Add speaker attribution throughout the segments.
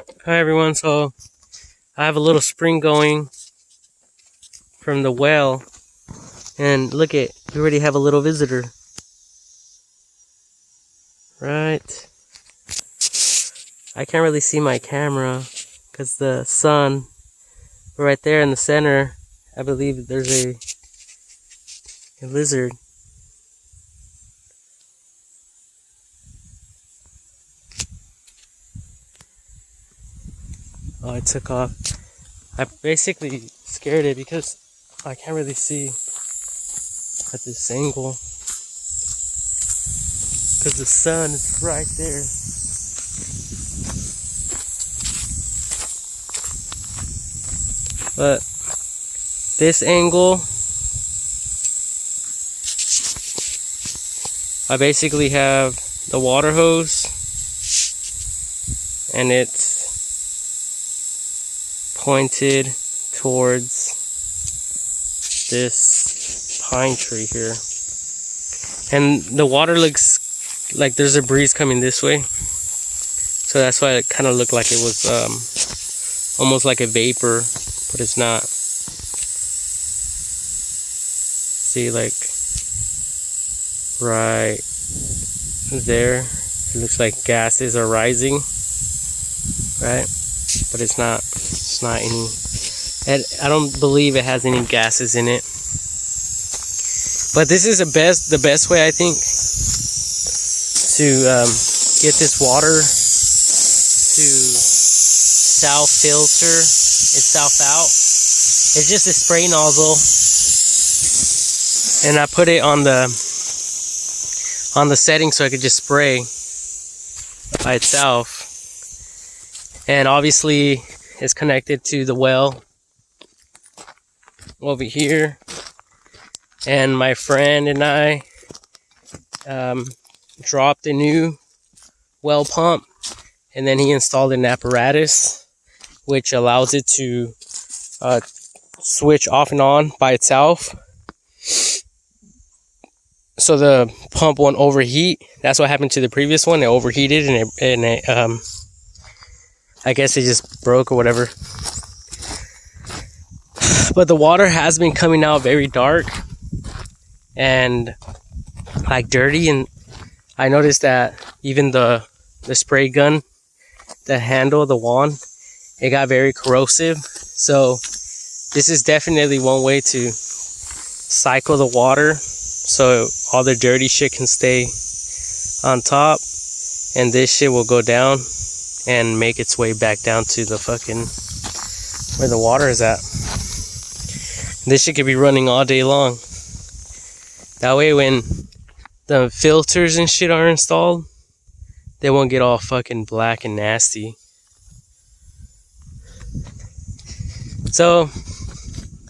Speaker 1: Hi everyone, so I have a little spring going from the well, and look at, we already have a little visitor. Right? I can't really see my camera because the sun right there in the center, I believe there's a lizard. Oh, it took off. I basically scared it because I can't really see at this angle because the sun is right there. But this angle, I basically have the water hose and it's pointed towards this pine tree here, and the water looks like there's a breeze coming this way, so that's why it kind of looked like it was almost like a vapor, but it's not. See, like right there, it looks like gases are rising, right? But it's not any, I don't believe it has any gases in it. But this is the best way, I think, to get this water to self-filter itself out. It's just a spray nozzle, and I put it on the setting so I could just spray by itself. And obviously it's connected to the well over here. And my friend and I dropped a new well pump, and then he installed an apparatus which allows it to switch off and on by itself, so the pump won't overheat. That's what happened to the previous one. It overheated and it I guess it just broke or whatever. But the water has been coming out very dark and like dirty, and I noticed that even the spray gun, the handle, the wand, it got very corrosive. So this is definitely one way to cycle the water so all the dirty shit can stay on top, and this shit will go down and make its way back down to the fucking where the water is at. This shit could be running all day long. That way when the filters and shit are installed, they won't get all fucking black and nasty. So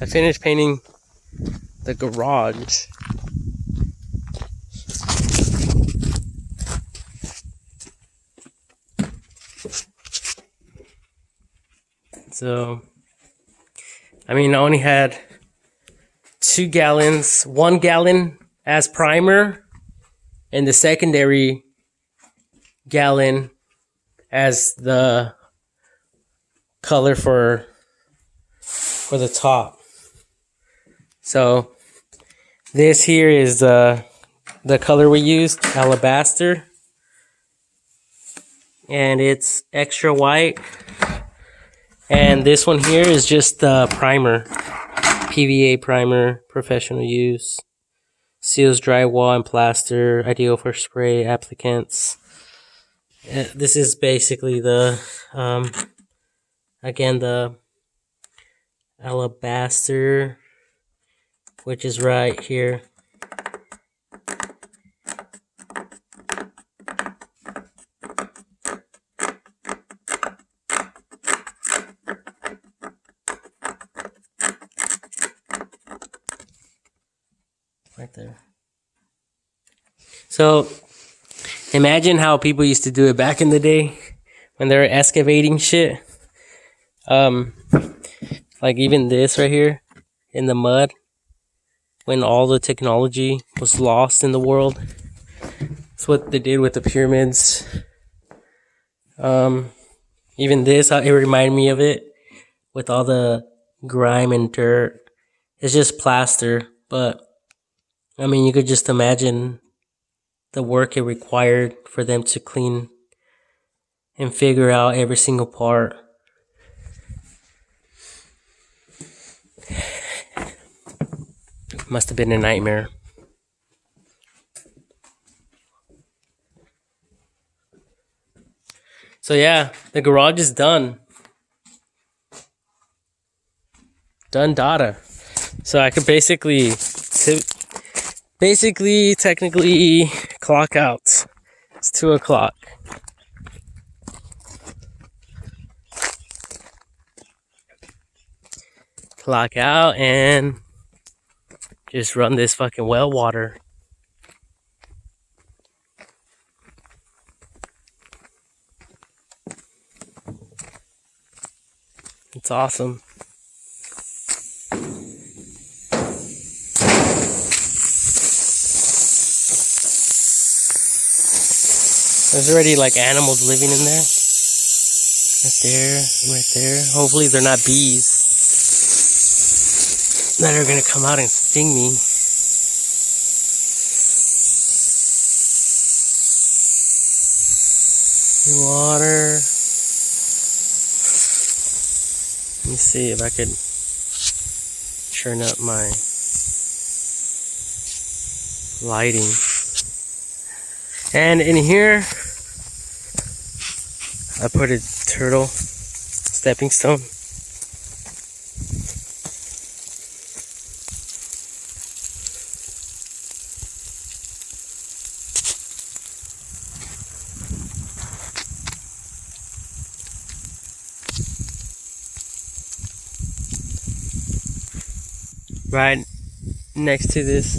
Speaker 1: I finished painting the garage. So, I mean, I only had 2 gallons, 1 gallon as primer, and the secondary gallon as the color for the top. So this here is the color we used, Alabaster, and it's extra white. And this one here is just the primer, PVA primer, professional use, seals drywall and plaster, ideal for spray applicants. This is basically the again, the Alabaster, which is right here. Right there. So imagine how people used to do it back in the day when they were excavating shit. Like even this right here in the mud, when all the technology was lost in the world. That's what they did with the pyramids. Even this, it reminded me of it with all the grime and dirt. It's just plaster, but I mean, you could just imagine the work it required for them to clean and figure out every single part. Must have been a nightmare. So yeah, the garage is done. Done data. So I could basically technically clock out. It's 2 o'clock. Clock out and just run this fucking well water. It's awesome. There's already like animals living in there. Right there, right there. Hopefully they're not bees that are gonna come out and sting me. Water. Let me see if I could turn up my lighting. And in here, I put a turtle stepping stone. Right next to this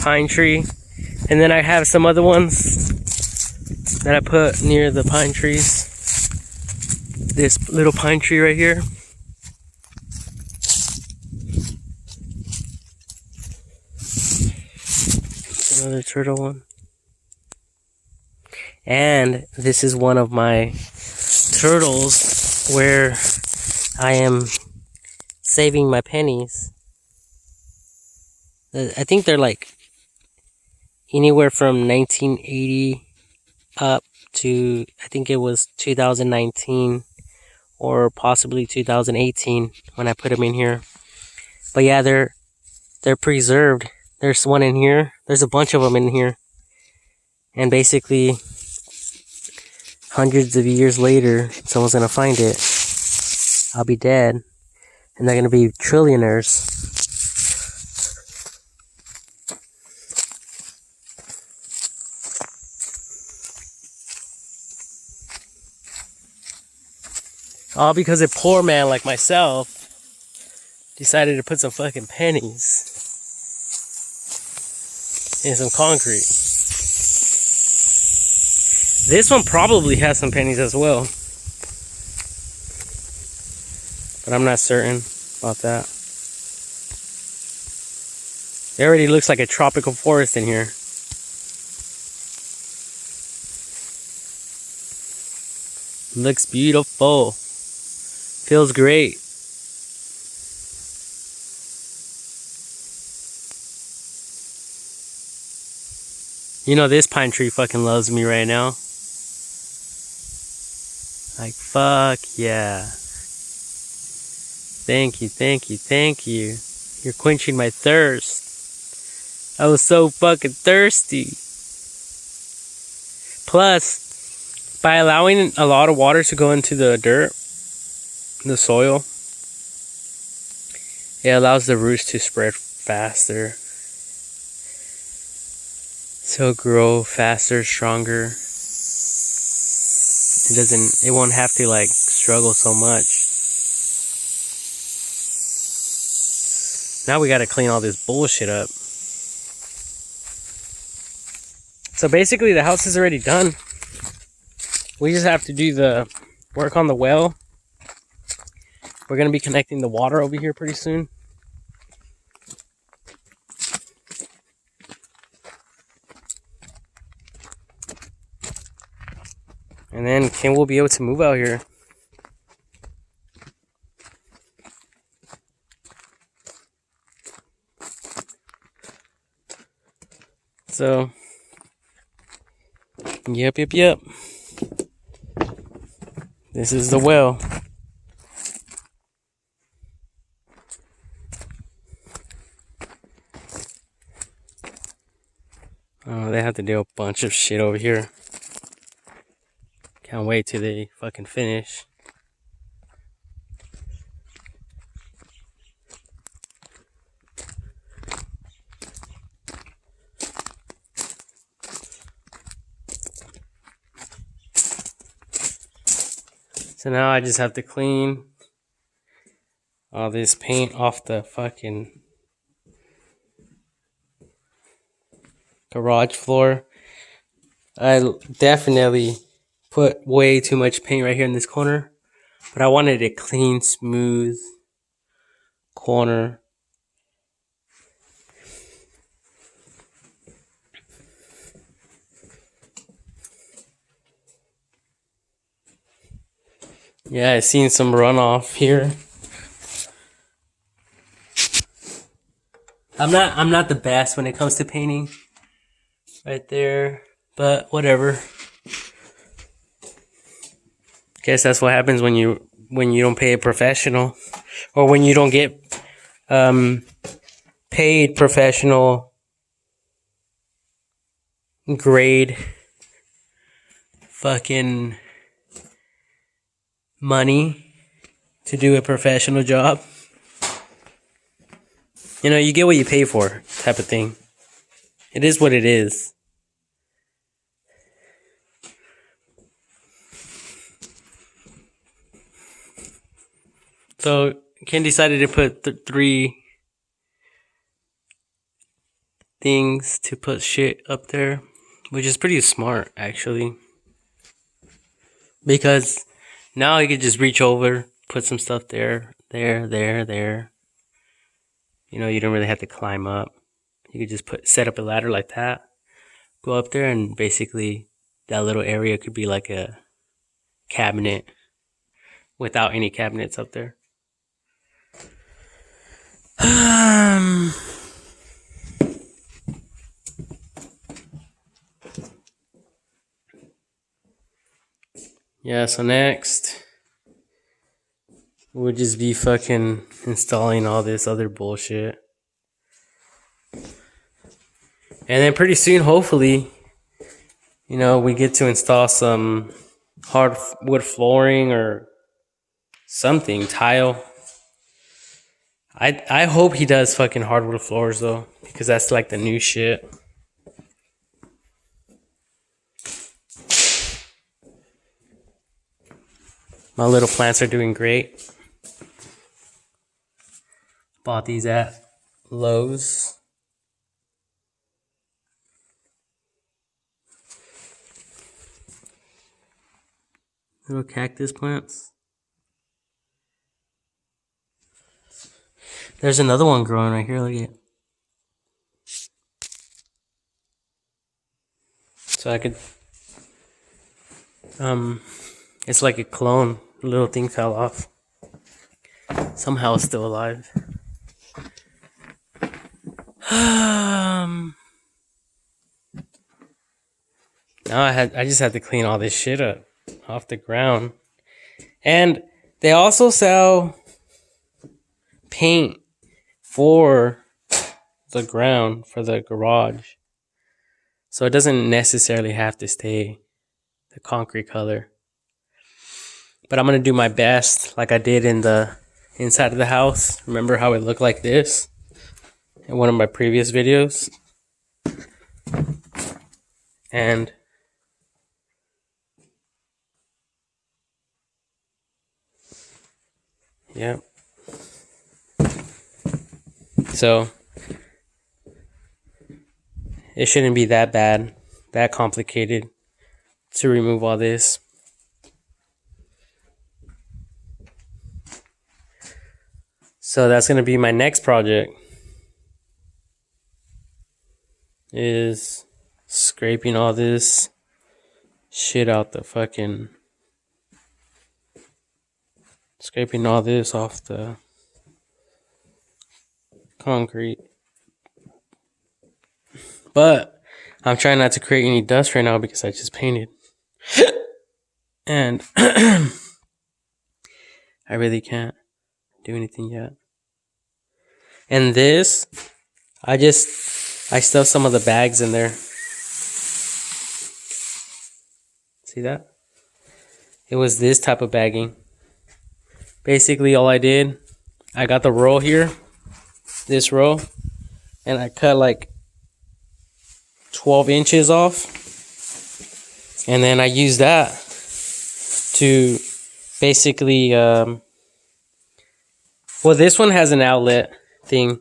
Speaker 1: pine tree. And then I have some other ones that I put near the pine trees. This little pine tree right here. Another turtle one. And this is one of my turtles where I am saving my pennies. I think they're like anywhere from 1980 up to, I think it was 2019 or possibly 2018 when I put them in here. But yeah, they're preserved. There's one in here. There's a bunch of them in here. And basically, hundreds of years later, someone's gonna find it. I'll be dead. And they're gonna be trillionaires. All because a poor man like myself decided to put some fucking pennies in some concrete. This one probably has some pennies as well, but I'm not certain about that. It already looks like a tropical forest in here. Looks beautiful. Feels great. You know, this pine tree fucking loves me right now. Like, fuck yeah. Thank you, thank you, thank you. You're quenching my thirst. I was so fucking thirsty. Plus, by allowing a lot of water to go into the dirt, the soil, it allows the roots to spread faster. So grow faster, stronger. It won't have to like struggle so much. Now we gotta clean all this bullshit up. So basically the house is already done. We just have to do the work on the well. We're gonna be connecting the water over here pretty soon. And then Kim will be able to move out here. So, yep. This is the well. Oh, they have to do a bunch of shit over here. Can't wait till they fucking finish. So now I just have to clean all this paint off the fucking garage floor. I definitely put way too much paint right here in this corner, but I wanted a clean, smooth corner. Yeah, I seen some runoff here. I'm not the best when it comes to painting. Right there, but whatever. Guess that's what happens when you don't pay a professional, or when you don't get paid professional grade fucking money to do a professional job. You know, you get what you pay for, type of thing. It is what it is. So Ken decided to put 3 things to put shit up there, which is pretty smart actually, because now you could just reach over, put some stuff there. You know, you don't really have to climb up. You could just set up a ladder like that, go up there, and basically that little area could be like a cabinet without any cabinets up there. Yeah, so next we'll just be fucking installing all this other bullshit. And then pretty soon, hopefully, you know, we get to install some hardwood flooring or something, tile. I hope he does fucking hardwood floors though, because that's like the new shit. My little plants are doing great. Bought these at Lowe's. Little cactus plants. There's another one growing right here, look at it. So I could, it's like a clone. The little thing fell off. Somehow it's still alive. Now I just had to clean all this shit up off the ground. And they also sell paint for the ground, for the garage. So it doesn't necessarily have to stay the concrete color. But I'm going to do my best like I did in the inside of the house. Remember how it looked like this in one of my previous videos? And yeah. So it shouldn't be that bad, that complicated to remove all this. So that's going to be my next project, is scraping all this shit out the fucking, scraping all this off the concrete. But I'm trying not to create any dust right now because I just painted. And I really can't do anything yet. And this, I stuffed some of the bags in there. See that? It was this type of bagging. Basically, all I did, I got the roll here, this roll, and I cut like 12 inches off. And then I used that to basically, well, this one has an outlet thing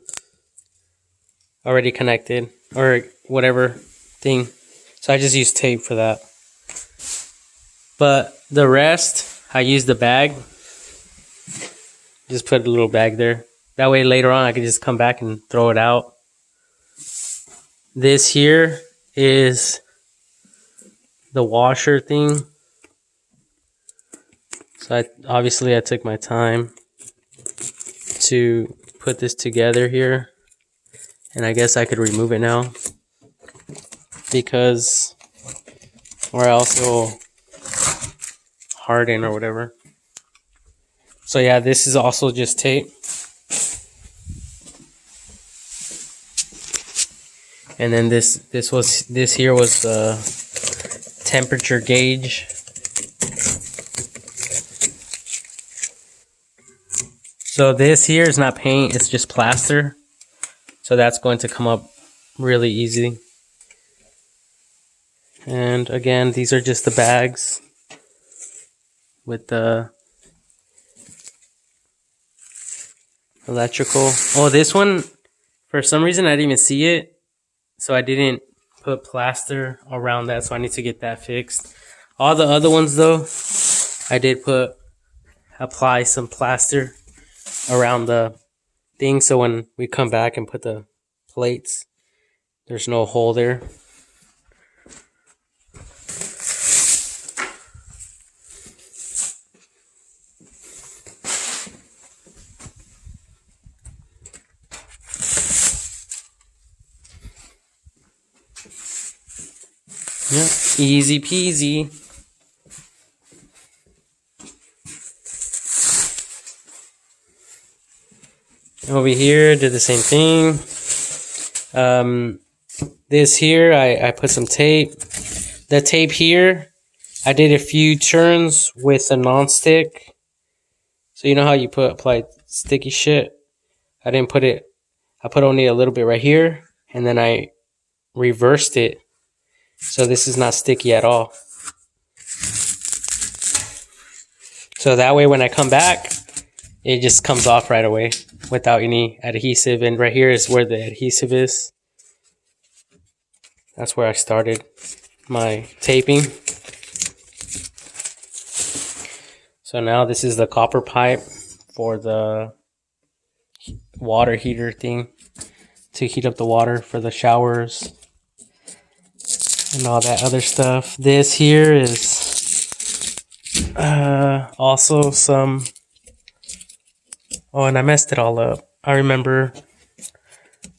Speaker 1: already connected, or whatever thing. So I just used tape for that. But the rest, I used the bag. Just put a little bag there. That way later on I can just come back and throw it out. This here is the washer thing. So obviously I took my time to put this together here. And I guess I could remove it now. Because, or else it will harden or whatever. So yeah, this is also just tape. And then this here was the temperature gauge. So this here is not paint, it's just plaster. So that's going to come up really easy. And again, these are just the bags with the electrical. Oh, this one, for some reason I didn't even see it. So I didn't put plaster around that, so I need to get that fixed. All the other ones though, I did apply some plaster around the thing, so when we come back and put the plates, there's no hole there. Yep, easy peasy. Over here, did the same thing. This here, I put some tape. The tape here, I did a few turns with a non-stick. So you know how you apply sticky shit? I didn't put it, I put only a little bit right here, and then I reversed it. So this is not sticky at all. So that way when I come back, it just comes off right away without any adhesive. And right here is where the adhesive is. That's where I started my taping. So now this is the copper pipe for the water heater thing to heat up the water for the showers and all that other stuff. This here is also some, oh, and I messed it all up. I remember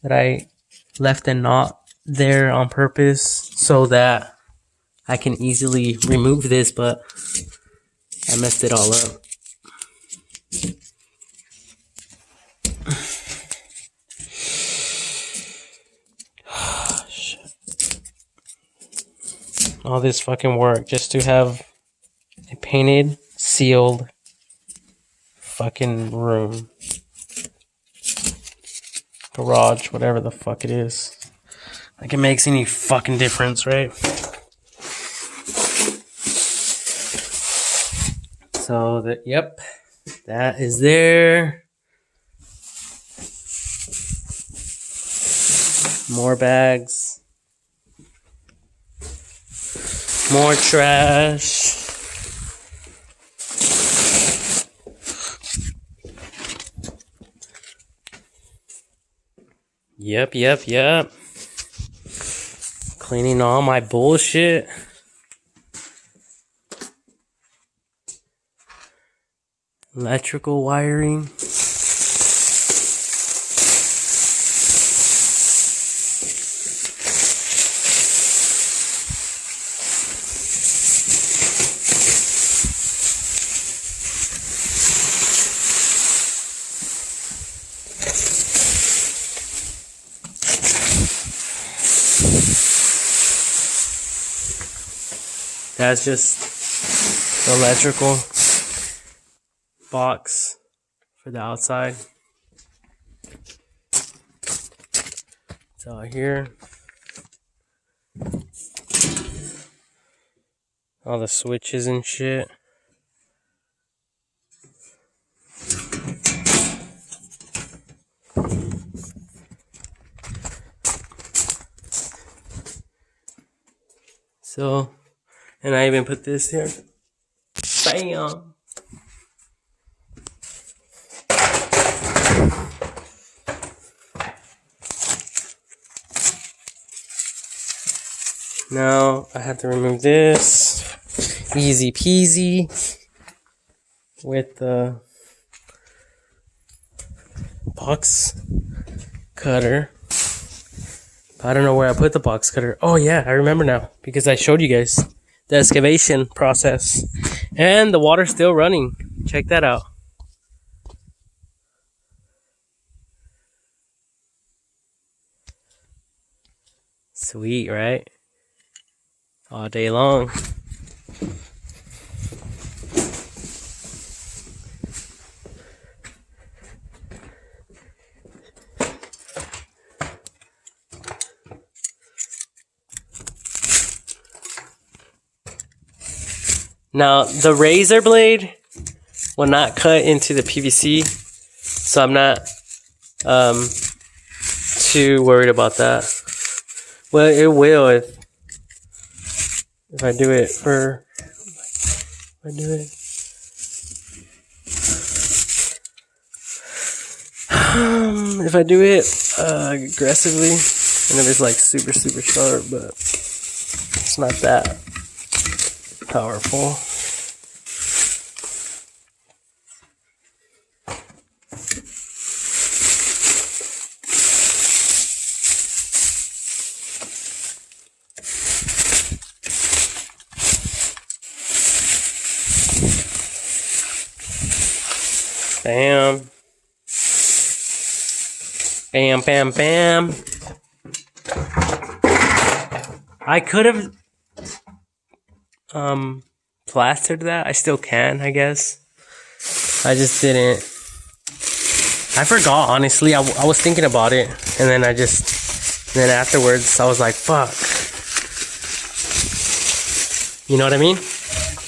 Speaker 1: that I left a knot there on purpose so that I can easily remove this, but I messed it all up. All this fucking work just to have a painted, sealed fucking room, garage, whatever the fuck it is. Like it makes any fucking difference, right? So that, yep, that is there. More bags. More trash. Yep. Cleaning all my bullshit. Electrical wiring. That's just the electrical box for the outside. It's out here. All the switches and shit. So, and I even put this here. Bam! Now I have to remove this. Easy peasy. With the box cutter. I don't know where I put the box cutter. Oh yeah, I remember now. Because I showed you guys the excavation process. And the water's still running. Check that out. Sweet, right? All day long. Now, the razor blade will not cut into the PVC, so I'm not too worried about that. Well, it will if I do it for, if I do it. If I do it aggressively, and if it's like super sharp, but it's not that powerful. Bam. Bam, bam, bam. I could have plastered that. I still can, I guess. I just didn't. I forgot, honestly. I was thinking about it, and then then afterwards I was like, fuck. You know what I mean?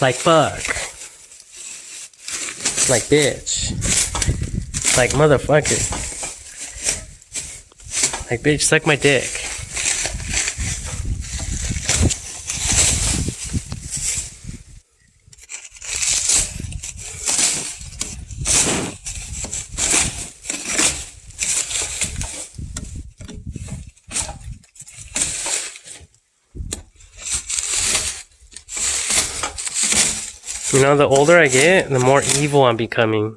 Speaker 1: Like, fuck. Like, bitch. Like, motherfucker. Like, bitch, suck my dick. You know, the older I get, the more evil I'm becoming.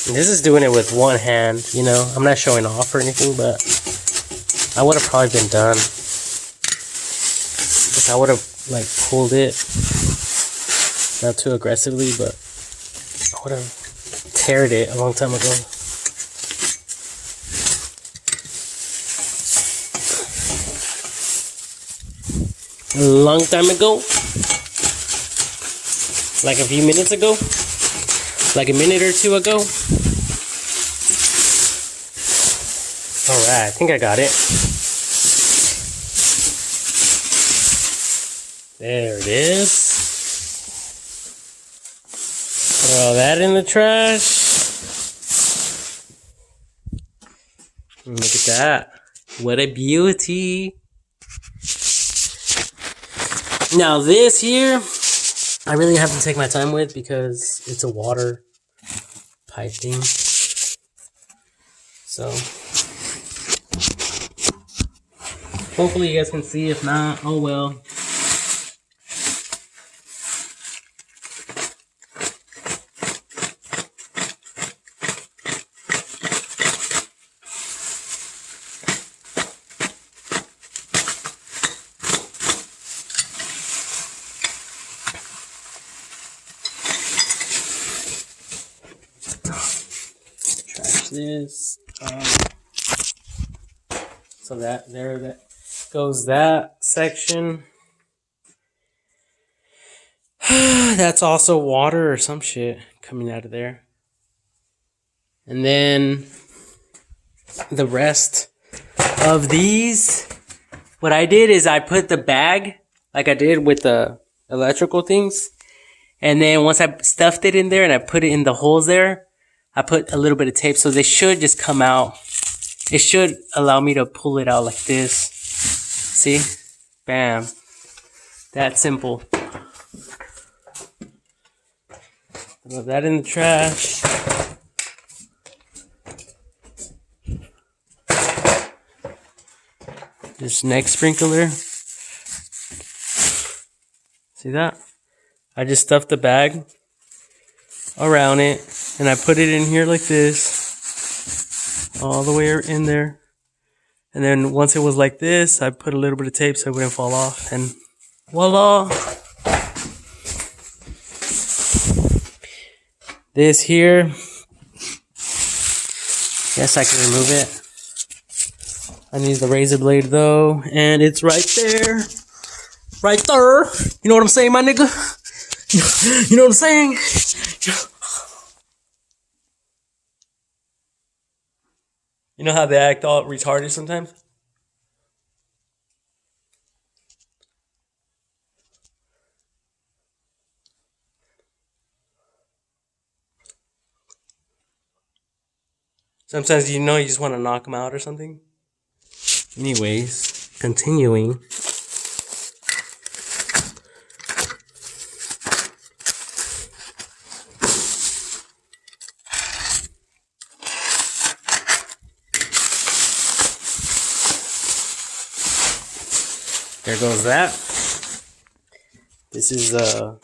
Speaker 1: This is doing it with one hand, you know. I'm not showing off or anything, but I would have probably been done. If I would have, like, pulled it. Not too aggressively, but I would have teared it a long time ago. A long time ago? Like a few minutes ago? Like a minute or two ago? Alright, I think I got it. There it is. Throw that in the trash. Look at that. What a beauty. Now this here, I really have to take my time with because it's a water pipe thing. So hopefully you guys can see. If not, oh well. this. So that goes that section. That's also water or some shit coming out of there. And then the rest of these, what I did is I put the bag like I did with the electrical things. And then once I stuffed it in there and I put it in the holes there, I put a little bit of tape. So they should just come out. It should allow me to pull it out like this. See? Bam. That simple. Throw that in the trash. This next sprinkler. See that? I just stuffed the bag around it and I put it in here like this. All the way in there. And then once it was like this, I put a little bit of tape so it wouldn't fall off. And voila! This here, yes, I can remove it. I need the razor blade though, and it's right there. Right there. You know what I'm saying, my nigga? You know what I'm saying? You know how they act all retarded sometimes? Sometimes you know you just want to knock them out or something. Anyways, continuing. There goes that. This is a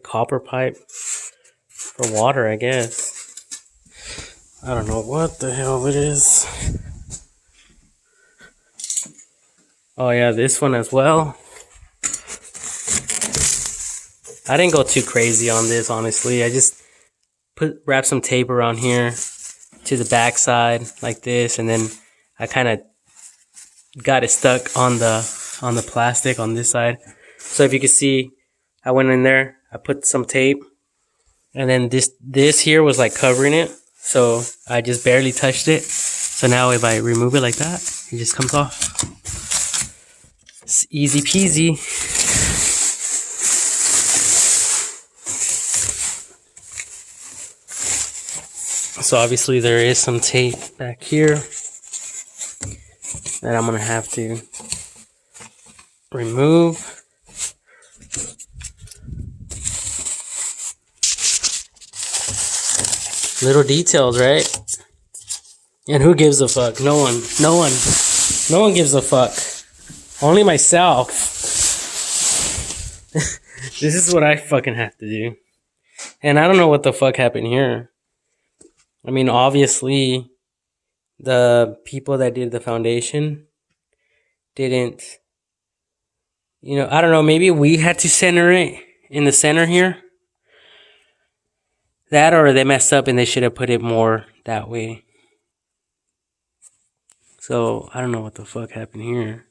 Speaker 1: copper pipe for water, I guess. I don't know what the hell it is. Oh yeah, this one as well. I didn't go too crazy on this, honestly. I just wrap some tape around here to the back side like this, and then I kind of got it stuck on the plastic on this side. So if you can see, I went in there, I put some tape, and then this here was like covering it. So I just barely touched it. So now if I remove it like that, it just comes off. It's easy peasy. So obviously there is some tape back here that I'm gonna have to remove. Little details, right? And who gives a fuck? No one. No one gives a fuck. Only myself. This is what I fucking have to do. And I don't know what the fuck happened here. I mean, obviously, the people that did the foundation didn't, I don't know, maybe we had to center it in the center here. That, or they messed up and they should have put it more that way. So, I don't know what the fuck happened here.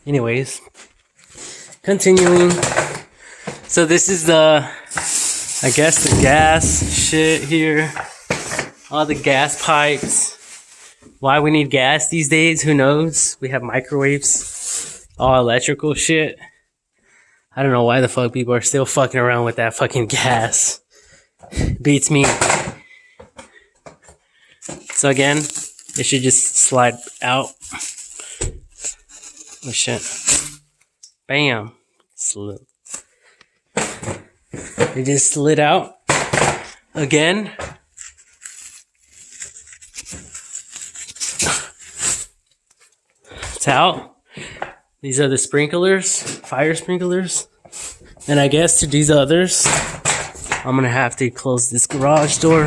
Speaker 1: Anyways, continuing. So this is I guess the gas shit here. All the gas pipes. Why we need gas these days, who knows? We have microwaves. All electrical shit. I don't know why the fuck people are still fucking around with that fucking gas. Beats me. So again, it should just slide out. Oh shit. Bam. Slid. It just slid out. Again. It's out. These are the sprinklers, fire sprinklers. And I guess to these others, I'm gonna have to close this garage door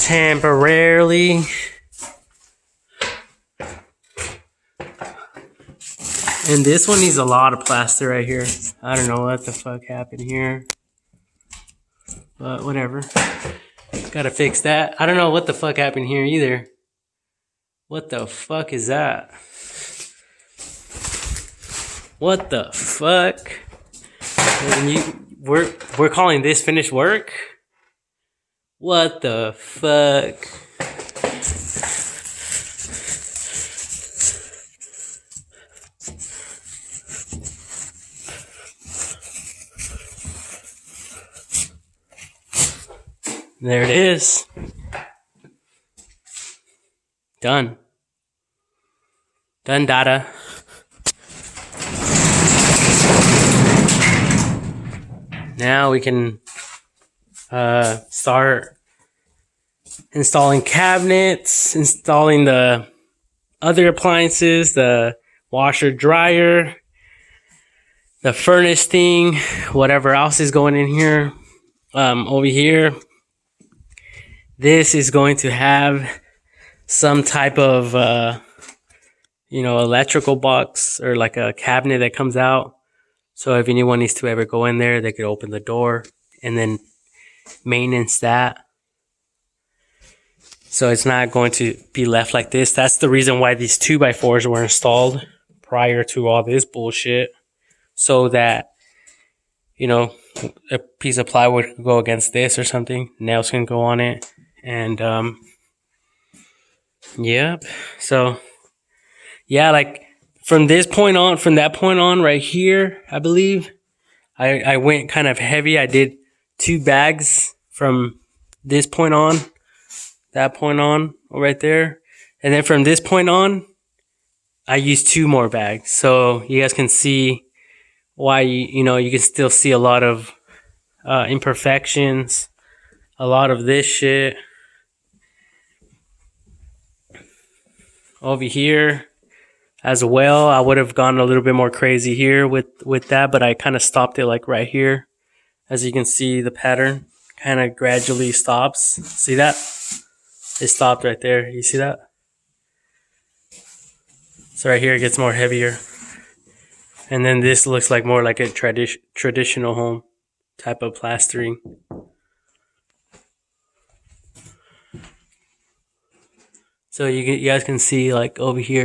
Speaker 1: temporarily. And this one needs a lot of plaster right here. I don't know what the fuck happened here. But whatever. Gotta fix that. I don't know what the fuck happened here either. What the fuck is that? What the fuck? We're calling this finished work? What the fuck? There it is. Done. Done, data. Now we can start installing cabinets, installing the other appliances, the washer, dryer, the furnace thing, whatever else is going in here. Over here, this is going to have some type of, electrical box or like a cabinet that comes out. So if anyone needs to ever go in there, they could open the door and then maintenance that. So it's not going to be left like this. That's the reason why these 2x4s were installed prior to all this bullshit. So that, a piece of plywood could go against this or something. Nails can go on it. And, yep. So, yeah, like from that point on right here, I believe, I went kind of heavy. I did 2 bags from this point on, that point on, right there. And then from this point on, I used 2 more bags. So you guys can see why, you can still see a lot of imperfections, a lot of this shit. Over here as well, I would have gone a little bit more crazy here with that, but I kind of stopped it like right here. As you can see, the pattern kind of gradually stops. See that? It stopped right there. You see that? So right here it gets more heavier. And then this looks like more like a traditional home type of plastering. So you guys can see like over here.